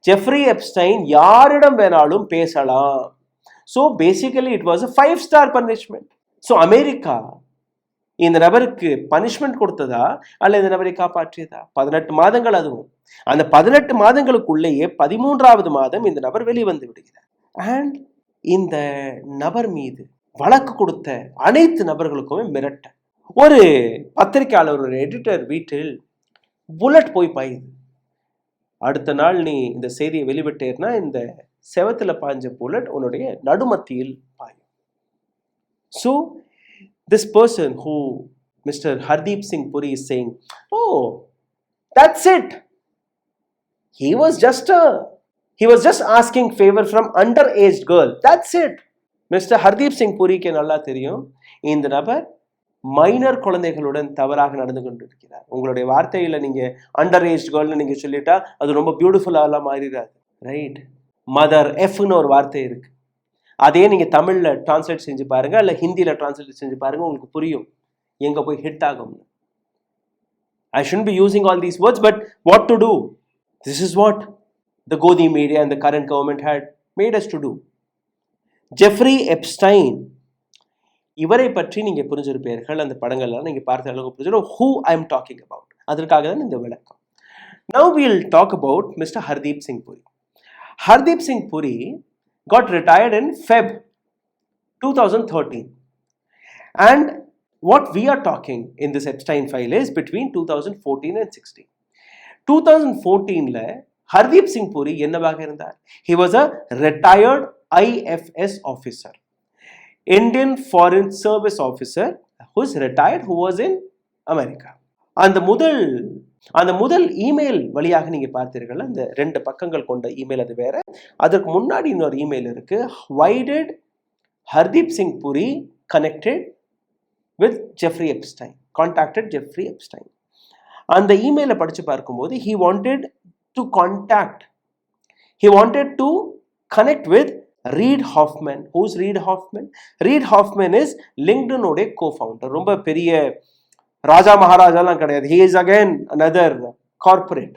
ஜெஃப்ரி எப்ஸ்டைன் யாரிடம் வேணாலும் பேசலாம். So basically it was a 5-star punishment. So America இந்த நபருக்கு பனிஷ்மெண்ட் கொடுத்ததா அல்ல இந்த நபரை காப்பாற்றியதா? 18 மாதங்கள். அதுவும் அந்த 18 மாதங்களுக்குள்ளேயே 13வது மாதம் இந்த நபர் வெளிவந்து விடுகிறார். அண்ட் இந்த நபர் மீது வழக்கு கொடுத்த அனைத்து நபர்களுக்குமே மிரட்ட, ஒரு பத்திரிகையாளர், ஒரு எடிட்டர் வீட்டில் புல்லட் போய் பாயுது. அடுத்த நாள் நீ இந்த செய்தியை வெளிவிட்டேன்னா இந்த செவத்துல பாய்ஞ்ச புல்லட் உன்னுடைய நடுமத்தியில் பாயும். So this person who Mr. Hardeep Singh Puri is saying, oh, that's it. He was just asking favor from underaged girl. That's it. Mr. Hardeep Singh Puri க்கு நல்லா தெரியும் இந்த நபர் மைனர் குழந்தைகளுடன் தவறாக நடந்து கொண்டிருக்கிறார். உங்களுடைய வார்த்தையில நீங்க அண்டர் ஏஜ் கேர்ள்னு நீங்க சொல்லிட்டா அது ரொம்ப பியூட்டிஃபுல்லாலாம் மாறிடாது, ரைட்? மதர் எஃப்னு ஒரு வார்த்தை இருக்கு, அதே நீங்க தமிழ்ல டிரான்ஸ்லேட் செஞ்சு பாருங்க, இல்ல ஹிந்தியில டிரான்ஸ்லேட் செஞ்சு பாருங்க, உங்களுக்கு புரியும் எங்க போய் ஹிட் ஆகும். I shouldn't be using all these words, but what to do? This is what the Godi media and the current government had made us to do. Jeffrey Epstein, இவரை பற்றி நீங்க புரிஞ்சிருப்பீர்கள், அந்த படங்கள்லாம் நீங்க பார்த்த அளவுக்கு புரிஞ்சிடும் who I am talking about. அதற்காக தான் இந்த விளக்கம். Now we'll talk about Mr. Hardeep Singh Puri. Hardeep Singh Puri got retired in Feb 2013, and what we are talking in this Epstein file is between 2014 and 16. 2014ல Hardeep Singh Puri என்னவாக இருந்தார்? He was a retired IFS officer, Indian Foreign Service officer, who is retired, who was in America. அந்த முதல் இமெயில் வழியாக நீங்க பார்த்தீர்கள், அந்த 2 பக்கங்கள் கொண்ட இமெயில், அது வேற. அதற்கு முன்னாடி இன்னொரு இமெயில் இருக்கு. Why did Hardeep Singh Puri connected with Jeffrey Epstein, contacted Jeffrey Epstein? அந்த இமெயிலை படிச்சு பார்க்கும்போது he wanted to connect with Reid Hoffman. Who's Reid Hoffman? Reid Hoffman is LinkedIn உடைய co-founder. ரொம்ப பெரிய ராஜா மகாராஜாலாம் கிடையாது. He is again another corporate.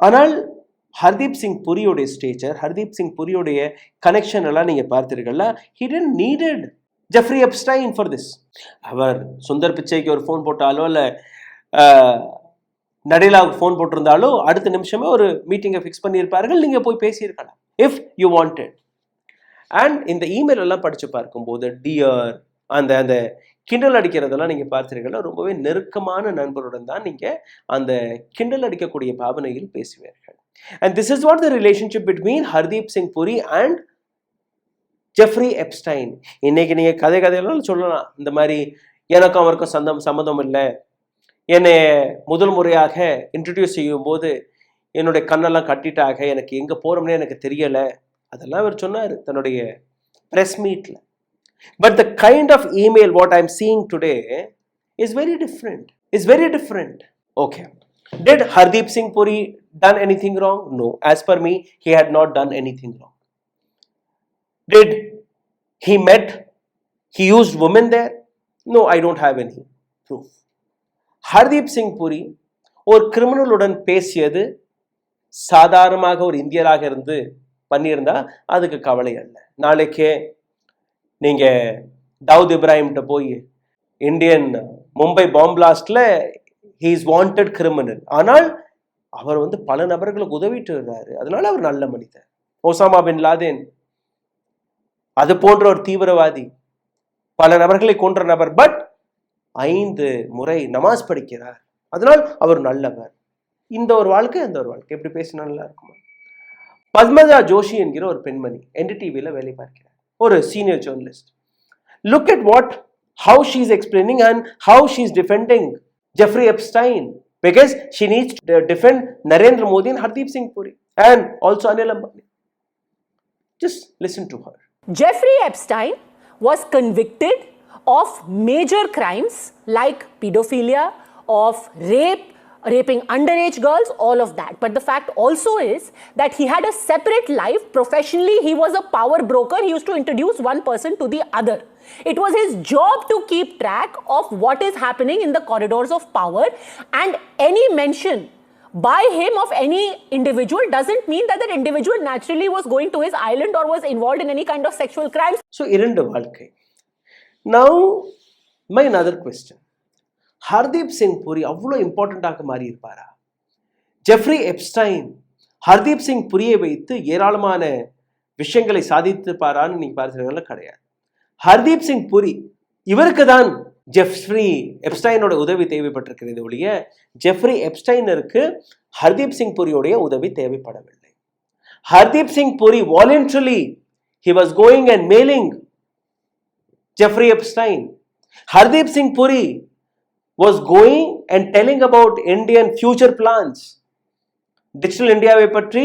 ஆனால் ஹர்தீப் சிங் புரியோடைய ஸ்டேச்சர், ஹர்தீப் சிங் புரியோடைய கனெக்ஷன் எல்லாம் நீங்க பார்த்தீர்கள்ல, he didn't needed Jeffrey Epstein for this. அவர் சுந்தர் பிச்சைக்கு ஒரு ஃபோன் போட்டாலோ இல்லை நடேலாவுக்கு ஃபோன் போட்டிருந்தாலோ அடுத்த நிமிஷமே ஒரு மீட்டிங்கை ஃபிக்ஸ் பண்ணியிருப்பார்கள், நீங்க போய் பேசியிருக்கலாம் இஃப் யூ வாண்டட். அண்ட் இந்த இமெயில் எல்லாம் படிச்சு பார்க்கும்போது டியர் அந்த அந்த கிண்டல் அடிக்கிறதெல்லாம் நீங்க பார்த்தீர்கள்ல, ரொம்பவே நெருக்கமான நண்பருடன் தான் நீங்க அந்த கிண்டல் அடிக்கக்கூடிய பாவனையில் பேசுவீர்கள். And this is what the relationship between Hardeep Singh Puri and Jeffrey Epstein. இன்னைக்கு நீங்க கதையெல்லாம் சொல்லலாம், இந்த மாதிரி எனக்கும் அவருக்கும் சம்மந்தம் இல்லை, என்னை முதல் முறையாக இன்ட்ரடியூஸ் செய்யும் போது என்னுடைய கண்ணெல்லாம் கட்டிட்டாக, எனக்கு எங்க போறோம்னே எனக்கு தெரியல, அதெல்லாம் அவர் சொன்னார் தன்னுடைய பிரஸ் மீட்ல. But the kind of email what I am seeing today is very different. Okay, did Hardeep Singh Puri done anything wrong? No, as per me he had not done anything wrong. Did he used women there? No, I don't have any proof. Hardeep Singh Puri ஒரு கிரிமினலுடன் பேசியது சாதாரணமாக ஒரு இந்தியராக இருந்து பண்ணியிருந்தா அதுக்கு கவலை அல்ல. நாளைக்கே நீங்க தாவூத் இப்ராஹிம்கிட்ட போய் இந்தியன் மும்பை பாம் பிளாஸ்ட்ல he is wanted criminal, ஆனால் அவர் பல நபர்களுக்கு உதவிட்டு வர்றாரு, அதனால அவர் நல்ல மனிதர். ஒசாமா பின் லாதேன் அது போன்ற ஒரு தீவிரவாதி, பல நபர்களை கொன்ற நபர், பட் 5 முறை நமாஸ் படிக்கிறார், அதனால் அவர் நல்லவர். இந்த ஒரு வாழ்க்கை அந்த ஒரு வாழ்க்கை எப்படி பேசினா நல்லா இருக்குமா? பத்மஜா ஜோஷி என்கிற ஒரு பெண்மணி NDTVல வேலை பார்க்கிறார், ஒரு senior journalist. Look at how she is explaining and how she is defending Jeffrey Epstein, because she needs to defend Narendra Modi and Hardeep Singh Puri and also Anil Ambani. Just listen to her. Jeffrey Epstein was convicted of major crimes like pedophilia, of raping underage girls, all of that. But the fact also is that he had a separate life. Professionally, he was a power broker. He used to introduce one person to the other. It was his job to keep track of what is happening in the corridors of power, and any mention by him of any individual doesn't mean that that individual naturally was going to his island or was involved in any kind of sexual crimes. So, இரண்டு வாழ்க்கை. Now, my another question. Hardeep Singh புரி அவ்வளோ இம்பார்ட்டண்டாக மாறி இருப்பாரா? ஜெஃப்ரி எப்ஸ்டைன் ஹர்தீப் சிங் புரியை வைத்து ஏராளமான விஷயங்களை சாதித்திருப்பாரான்னு நீங்க பார்த்தீங்கன்னா கிடையாது. ஹர்தீப் சிங் புரி இவருக்கு தான் ஜெஃப்ரி எப்ஸ்டைனோட உதவி தேவைப்பட்டிருக்கிறது ஒழிய ஜெஃப்ரி எப்ஸ்டைனருக்கு ஹர்தீப் சிங் புரியோடைய உதவி தேவைப்படவில்லை. ஹர்தீப் சிங் புரி voluntarily he was going and mailing Jeffrey Epstein. Hardeep Singh Puri was going and telling about Indian future plans. Digital India-வை பற்றி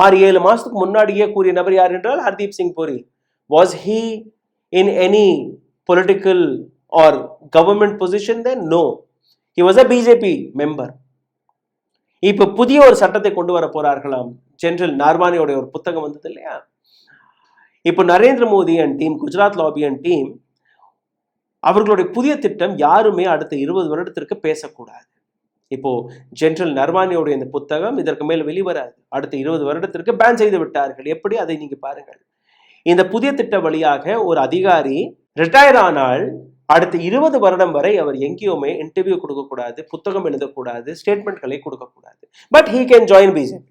6-7 மாசத்துக்கு முன்னாடியே கூறிய நபர் யார் என்றால் ஹர்தீப் சிங் புரி. Was he in any political or government position then? No. He was a BJP member. இப்ப புதிய ஒரு சட்டத்தை கொண்டு வர போறார்களாம். ஜெனரல் நார்வானியோட ஒரு புத்தகம் வந்தது இல்லையா? இப்போ Narendra Modi and team, Gujarat lobby and team, அவர்களுடைய புதிய திட்டம் யாருமே அடுத்த 20 வருடத்திற்கு பேசக்கூடாது. இப்போ ஜெனரல் நர்வானியோட இந்த புத்தகம் இதற்கு மேல் வெளிவராது, அடுத்த 20 வருடத்திற்கு பேன் செய்து விட்டார்கள். எப்படி, அதை நீங்க பாருங்கள். இந்த புதிய திட்ட வழியாக ஒரு அதிகாரி ரிட்டையர் ஆனால் அடுத்த 20 வருடம் வரை அவர் எங்கேயுமே இன்டர்வியூ கொடுக்கக்கூடாது, புத்தகம் எழுதக்கூடாது, ஸ்டேட்மெண்ட்களை கொடுக்கக்கூடாது. But he can join BJP.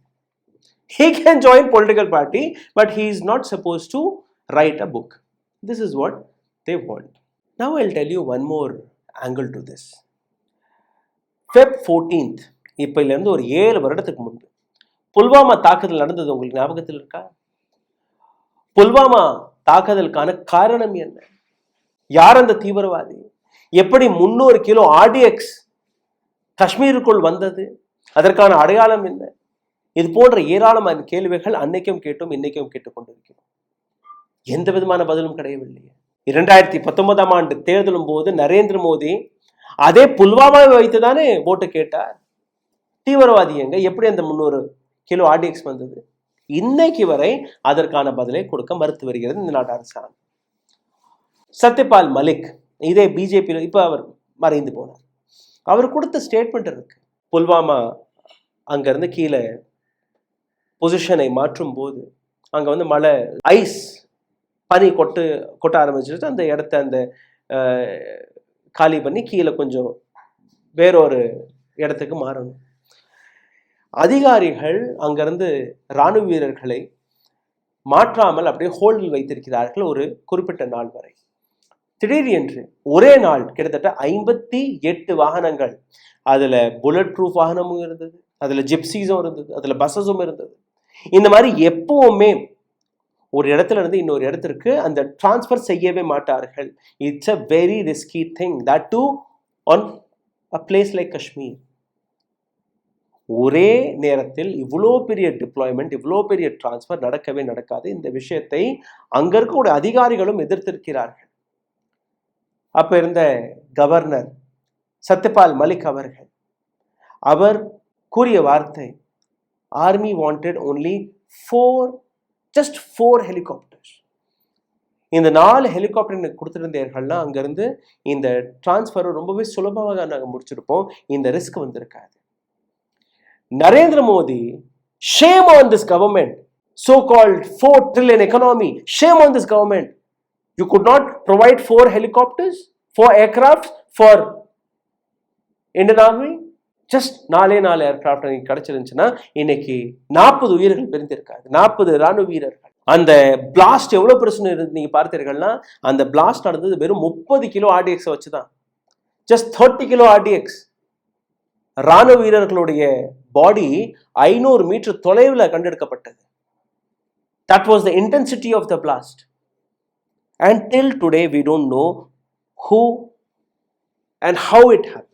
He can join political party, but he is not supposed to write a book. This is what they want. Now I'll tell you one more angle to this. Feb 14th, இப்போலேருந்து ஒரு 7 வருடத்துக்கு முன்பு புல்வாமா தாக்குதல் நடந்தது உங்களுக்கு ஞாபகத்தில் இருக்கா? புல்வாமா தாக்குதலுக்கான காரணம் என்ன? யார் அந்த தீவிரவாதி? எப்படி 300 கிலோ RDX காஷ்மீருக்குள் வந்தது? அதற்கான அடையாளம் என்ன? இது போன்ற ஏராளமான கேள்விகள் அன்னைக்கும் கேட்டோம், இன்னைக்கும் கேட்டுக்கொண்டிருக்கிறோம். எந்த விதமான பதிலும் கிடையவில்லையே. 2019 ஆண்டு தேர்தலும் போது நரேந்திர மோடி அதே புல்வாமாவை வைத்துதானே ஓட்டு கேட்டார். தீவிரவாதி எங்க, எப்படி அந்த 300 கிலோ RDX வந்தது? இன்னைக்கு வரை அதற்கான பதிலை கொடுக்க மறுத்து வருகிறது இந்த நாட்டு அரசாங்கம். சத்யபால் மலிக், இதே பிஜேபி, இப்ப அவர் மறைந்து போனார், அவர் கொடுத்த ஸ்டேட்மெண்ட் இருக்கு. புல்வாமா அங்கிருந்து கீழே பொசிஷனை மாற்றும் போது அங்கே வந்து மழை ஐஸ் பனி கொட்ட ஆரம்பிச்சிட்டு அந்த இடத்த அந்த காலி பண்ணி கீழே கொஞ்சம் வேறொரு இடத்துக்கு மாறணும். அதிகாரிகள் அங்கிருந்து இராணுவ வீரர்களை மாற்றாமல் அப்படியே ஹோல்டில் வைத்திருக்கிறார்கள் ஒரு குறிப்பிட்ட நாள் வரை. திடீர் என்று ஒரே நாள் கிட்டத்தட்ட 58 வாகனங்கள், அதுல புல்லட் ப்ரூஃப் வாகனமும் இருந்தது, அதுல ஜிப்சிஸும் இருந்தது, அதுல பஸ்ஸஸும் இருந்தது. இந்த மாதிரி எப்பவுமே ஒரு இடத்துல இருந்து இன்னொரு இடத்திற்கு அந்த டிரான்ஸ்ஃபர் செய்யவே மாட்டார்கள். It's a very risky thing, that to on a place like Kashmir. ஒரே நேரத்தில் இவ்வளோ பெரிய டிப்ளாய்மெண்ட், இவ்வளோ பெரிய டிரான்ஸ்ஃபர் நடக்கவே நடக்காது. இந்த விஷயத்தை அங்க இருக்கக்கூடிய அதிகாரிகளும் எதிர்த்திருக்கிறார்கள். அப்ப இருந்த கவர்னர் சத்யபால் மலிக் அவர்கள், அவர் கூறிய வார்த்தை, ஆர்மி வாண்டட் only 4 ஹெலிகாப்டர்ஸ். இந்த 4 ஹெலிகாப்டர் கொடுத்திருந்தீர்கள்னா அங்கிருந்து இந்த டிரான்ஸ்ஃபர் ரொம்பவே சுலபமாக நாங்கள் முடிச்சிருப்போம், இந்த ரிஸ்க் வந்திருக்காது. Narendra Modi, shame on this government, so-called 4 trillion economy, shame on this government. You could not provide 4 helicopters, 4 aircrafts for Indian Army. Just 4 aircraft கிடைச்சிருந்துச்சுன்னா இன்னைக்கு 40 உயிர்கள் பிரிந்திருக்காது, 40 ராணுவ வீரர்கள். அந்த பிளாஸ்ட் எவ்வளவு பிரச்சனை நீங்க பார்த்தீர்கள்னா, அந்த பிளாஸ்ட் நடந்தது வெறும் 30 கிலோ ஆர்டிஎக்ஸ் வச்சுதான். Just 30 kilo RTX. ராணுவ வீரர்களுடைய பாடி 500 மீட்டர் தொலைவில் கண்டெடுக்கப்பட்டது. That was the intensity of the blast. Until today we don't know who and how it happened.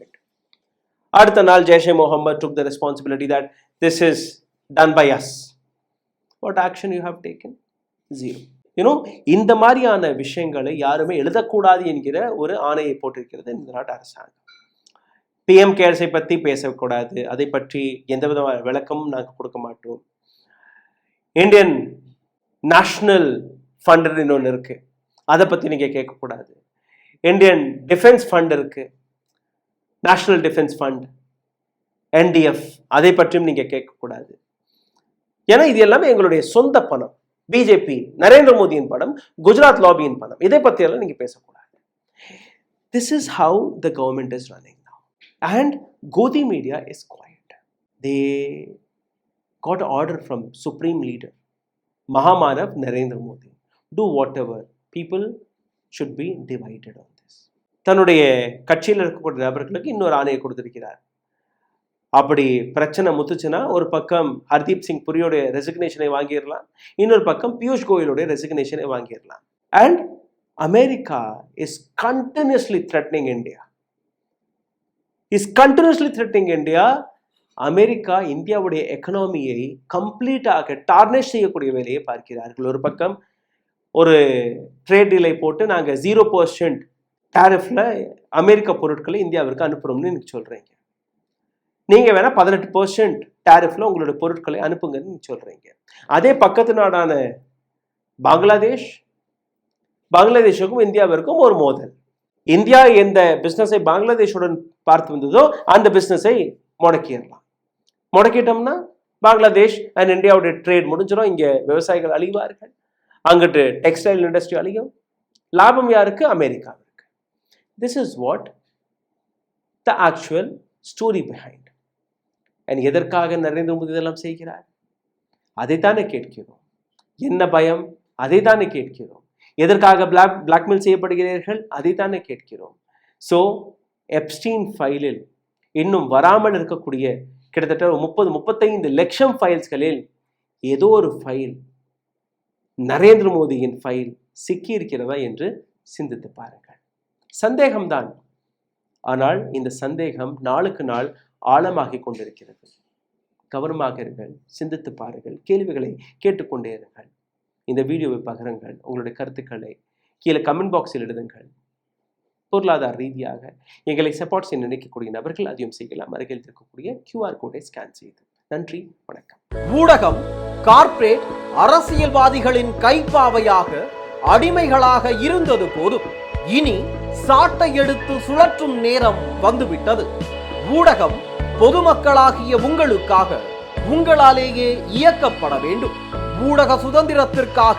அடுத்த நாள் Jaish Mohammed took the responsibility that this is done by us. What action you have taken? Zero. இந்த மாதிரியான விஷயங்களை யாருமே எழுதக்கூடாது என்கிற ஒரு ஆணையை போட்டிருக்கிறது இந்த நாட்டு அரசாங்கம். பிஎம் கேர்ஸை பற்றி பேசக்கூடாது, அதை பற்றி எந்த விதமான விளக்கமும் நாங்கள் கொடுக்க மாட்டோம். இந்தியன் நேஷனல் ஃபண்ட் இன்னொன்று இருக்கு, அதை பற்றி நீங்கள் கேட்கக்கூடாது. இந்தியன் டிஃபென்ஸ் ஃபண்ட் இருக்கு, நேஷனல் டிஃபென்ஸ் ஃபண்ட், என்டிஎஃப், அதை பற்றியும் நீங்கள் கேட்கக்கூடாது. ஏன்னா இது எல்லாமே எங்களுடைய சொந்த பணம், பிஜேபி நரேந்திர மோடியின் பணம், குஜராத் லாபியின் பணம், இதை பற்றியெல்லாம் நீங்கள் பேசக்கூடாது. This is how the government is running now. And Godi media is quiet. They got order from supreme leader Mahamanev Narendra Modi. Do whatever. People should be divided on this. தன்னுடைய கட்சியில் இருக்கக்கூடிய நபர்களுக்கு இன்னொரு ஆணையை கொடுத்திருக்கிறார். அப்படி பிரச்சனை முத்துச்சுன்னா ஒரு பக்கம் ஹர்தீப் சிங் புரியோடைய ரெசிக்னேஷனை வாங்கிடலாம், இன்னொரு பக்கம் பியூஷ் கோயலுடைய ரெசிக்னேஷனை வாங்கிடலாம். And America is continuously threatening India. America இந்தியாவுடைய எக்கனாமியை கம்ப்ளீட்டாக டார்னிஷ் செய்யக்கூடிய வேலையை பார்க்கிறார்கள். ஒரு பக்கம் ஒரு ட்ரேட் டீலை போட்டு நாங்கள் 0% டேரிஃபில் அமெரிக்க பொருட்களை இந்தியாவிற்கு அனுப்புகிறோம்னு எனக்கு சொல்கிறீங்க. நீங்கள் வேணால் 18% டேரிஃபில் உங்களோட பொருட்களை அனுப்புங்கன்னு நீங்கள் சொல்கிறீங்க. அதே பக்கத்து நாடான பங்களாதேஷுக்கும் இந்தியாவிற்கும் ஒரு மோதல். இந்தியா எந்த பிஸ்னஸை பங்களாதேஷுடன் பார்த்து வந்ததோ அந்த பிஸ்னஸை முடக்கிட்டோம்னா பங்களாதேஷ் அண்ட் இந்தியாவுடைய ட்ரேட் முடிஞ்சிடும். இங்கே விவசாயிகள் அழிவார்கள், அங்கிட்டு டெக்ஸ்டைல் இண்டஸ்ட்ரி அழியும். லாபம் யாருக்கு? அமெரிக்காவிற்கு. This is what the actual story behind. And எதற்காக நரேந்திர மோடி இதெல்லாம் செய்கிறார்? அதைத்தானே கேட்கிறோம். என்ன பயம்? அதைத்தானே கேட்கிறோம். எதற்காக பிளாக்மெயில் செய்யப்படுகிறீர்கள்? அதைத்தானே கேட்கிறோம். ஸோ எப்ஸ்டீன் ஃபைலில் இன்னும் வராமல் இருக்கக்கூடிய கிட்டத்தட்ட 30-35 லட்சம் ஃபைல்ஸ்களில் ஏதோ ஒரு ஃபைல் நரேந்திர மோடியின் ஃபைல் சிக்கி இருக்கிறதா என்று சிந்தித்து பாருங்கள். சந்தேகம்தான், ஆனால் இந்த சந்தேகம் நாளுக்கு நாள் ஆழமாகிக் கொண்டிருக்கிறது. கவனமாக இருங்கள், சிந்தித்து பாருங்கள், கேள்விகளை கேட்டுக்கொண்டே இருங்கள். இந்த வீடியோவை பகிருங்கள், உங்களுடைய கருத்துக்களை கீழே கமெண்ட் பாக்ஸில் எழுதுங்கள். பொருளாதார ரீதியாக எங்களை சப்போர்ட் செய்ய நினைக்கக்கூடிய நபர்கள் அதையும் செய்யலாம். அருகில் இருக்கக்கூடிய QR கோடை ஸ்கேன் செய்து. நன்றி, வணக்கம். ஊடகம் கார்ப்பரேட் அரசியல்வாதிகளின் கைப்பாவையாக அடிமைகளாக இருந்தது போதும், இனி சாட்டை எடுத்து சுழற்றும் நேரம் வந்துவிட்டது. ஊடகம் பொதுமக்களாகிய உங்களுக்காக உங்களாலேயே இயக்கப்பட வேண்டும். ஊடக சுதந்திரத்திற்காக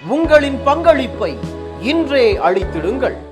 உங்களின் பங்களிப்பை இன்றே அளித்திடுங்கள்.